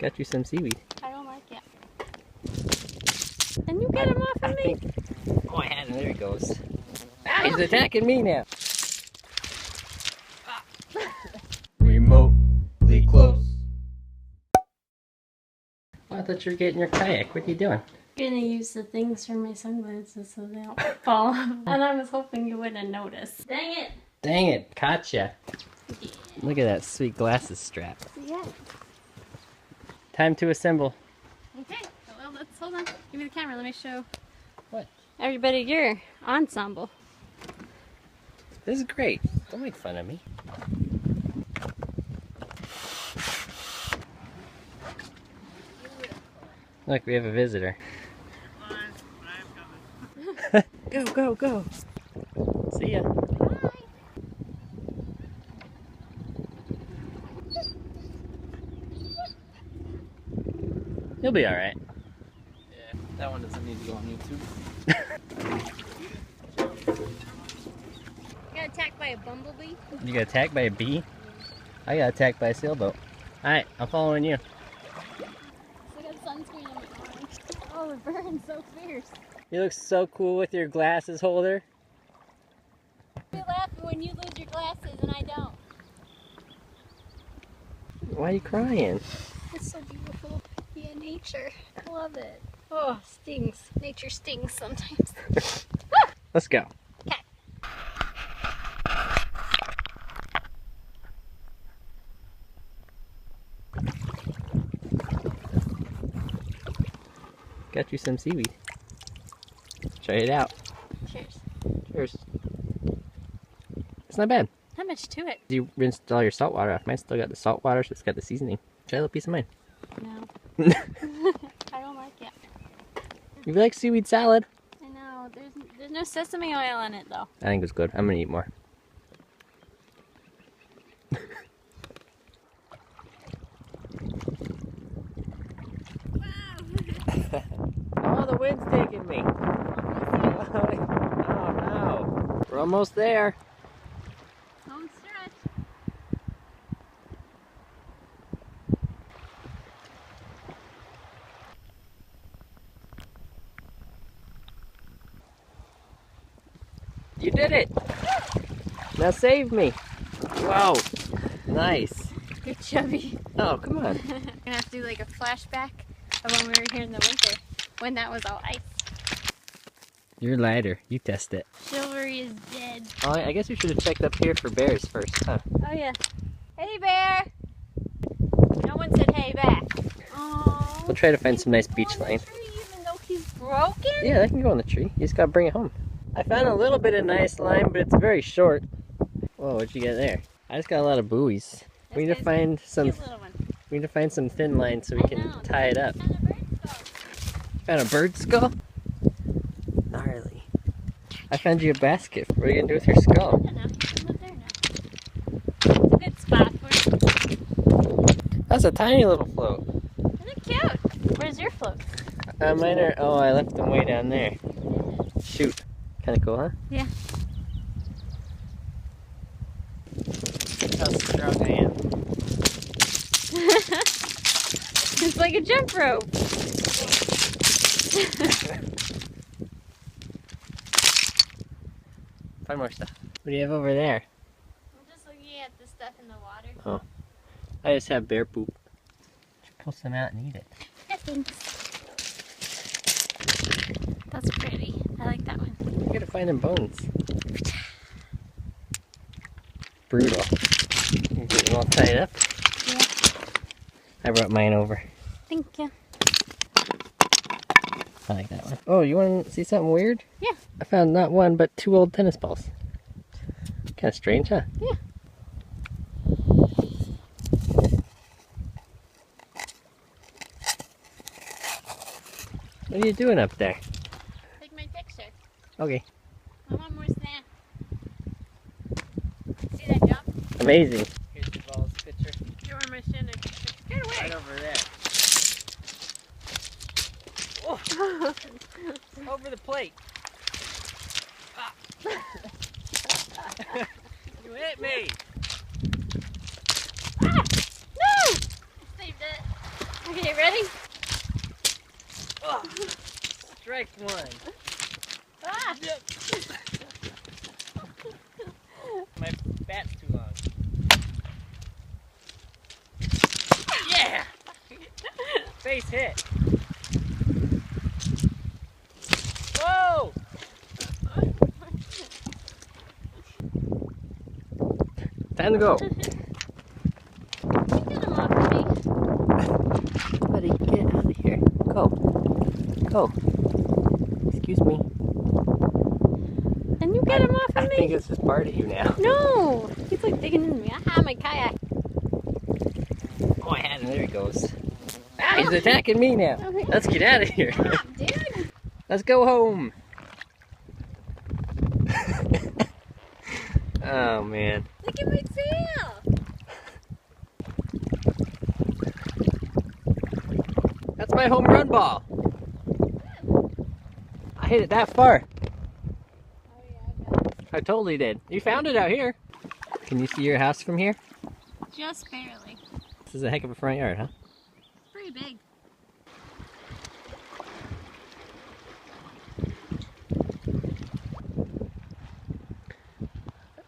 Got you some seaweed. I don't like it. And you get him off of me? Oh, I had him. There he goes. Ah, he's attacking me now. Remotely close. Oh, I thought you were getting your kayak. What are you doing? I'm gonna use the things for my sunglasses so they don't fall off. And I was hoping you wouldn't notice. Dang it! Dang it, caught ya. Yeah. Look at that sweet glasses strap. Yeah. Time to assemble. Okay, well, let's hold on. Give me the camera. Let me show What? everybody your ensemble. This is great. Don't make fun of me. Look, we have a visitor. Go, go, go. See ya. Bye. You'll be alright. Yeah, that one doesn't need to go on YouTube. Got attacked by a bumblebee? You got attacked by a bee? I got attacked by a sailboat. Alright, I'm following you. I got sunscreen on my arm. Oh, the burn's so fierce. You look so cool with your glasses holder. You laugh when you lose your glasses and I don't. Why are you crying? It's so beautiful. Yeah, nature. I love it. Oh, stings. Nature stings sometimes. Let's go. Okay. Got you some seaweed. Try it out. Cheers. Cheers. It's not bad. Not much to it. You rinsed all your salt water off. Mine's still got the salt water, so it's got the seasoning. Try a little piece of mine. No. I don't like it. You like seaweed salad? I know. There's no sesame oil in it though. I think it's good. I'm gonna eat more. Oh, the wind's taking me. Oh no. We're almost there. Don't stretch. You did it. Now save me. Whoa. Nice. You're chubby. Oh, come on. I'm gonna have to do like a flashback of when we were here in the winter, when that was all ice. You're lighter. You test it. Chivalry is dead. Oh, I guess we should have checked up here for bears first, huh? Oh yeah. Hey bear! No one said hey back. Oh. We'll try to find some nice beach line. Even though he's broken? Yeah, that can go on the tree. You just gotta bring it home. I found a little bit of nice line, but it's very short. Whoa, what'd you get there? I just got a lot of buoys. We need to find some. We need to find some thin line so we can tie it up. Found a bird skull? Gnarly. I found you a basket. What are you gonna do with your skull? I don't know. You can live there now. It's a good spot for it. That's a tiny little float. Isn't it cute? Where's your float? Mine are. Oh, I left them way down there. Shoot. Kind of cool, huh? Yeah. How strong I am. It's like a jump rope. Find more stuff. What do you have over there? I'm just looking at the stuff in the water. Oh. I just have bear poop. Pull some out and eat it. Yeah, thanks. That's pretty. I like that one. You gotta find them bones. Brutal. You get them all tied up? Yeah. I brought mine over. Thank you. I like that one. Oh, you want to see something weird? Yeah. I found not one, but 2 old tennis balls. Kind of strange, huh? Yeah. What are you doing up there? Take my picture. Okay. I want more sand. See that jump? Amazing. Here's the balls picture. Here, where am I standing? Get away! Right over there. Oh. Over the plate. Ah. You hit me. Ah! No! I saved it. I Okay, ready? Oh, strike one. Ah! My bat's too long. Yeah! Face hit. Whoa! Time to go. Get him off of me. Buddy, get out of here. Go. Go. Excuse me. And you get him off of I me? think this is part of you now. No! He's like digging into me. Aha, my kayak. Oh, I had him. There he goes. Ah, he's attacking me now. Okay. Let's get out of here. Stop, dude. Let's go home. Oh, man. Look at my tail. That's my home run ball. I hit it that far. Oh, yeah, I totally did. You found it out here. Can you see your house from here? just barely. This is a heck of a front yard, huh? Pretty big.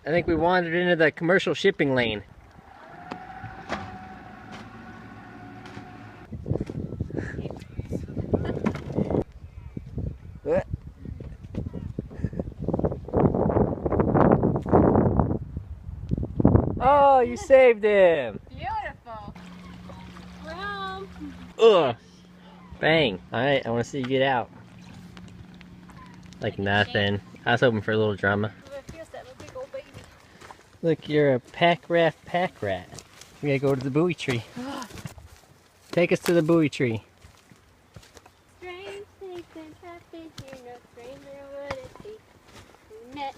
I think we wandered into the commercial shipping lane. Oh, you saved him! Beautiful. Well, Ugh! Bang! Alright, I want to see you get out. Like nothing. I was hoping for a little drama. Look, you're a pack rat. We gotta go to the buoy tree. Take us to the buoy tree. strange things that happen here, no stranger would it be. We met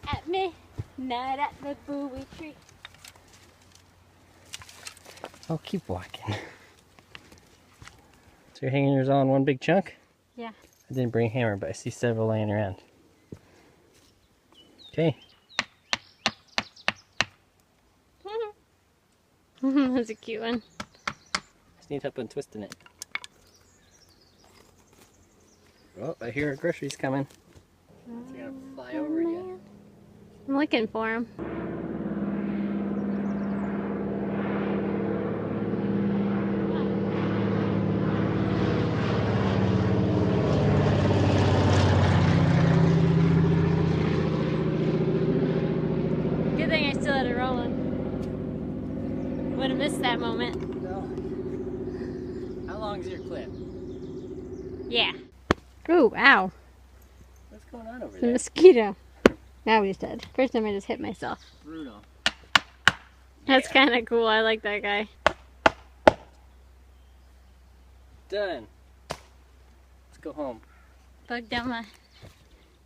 at midnight at the buoy tree. Oh, keep walking. So your hangers all in one big chunk? Yeah. I didn't bring a hammer, but I see several laying around. Okay. That's a cute one. Just need help in twisting it. Oh, I hear our groceries coming. It's gonna fly over again. I'm looking for him. Good thing I still had it rolling. Would have missed that moment. How long is your clip? Yeah. Ooh, ow. What's going on over It's a there? mosquito. Now he's dead. First time I just hit myself. Brutal. That's kind of cool. I like that guy. Done. Let's go home. Bug down my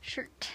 shirt.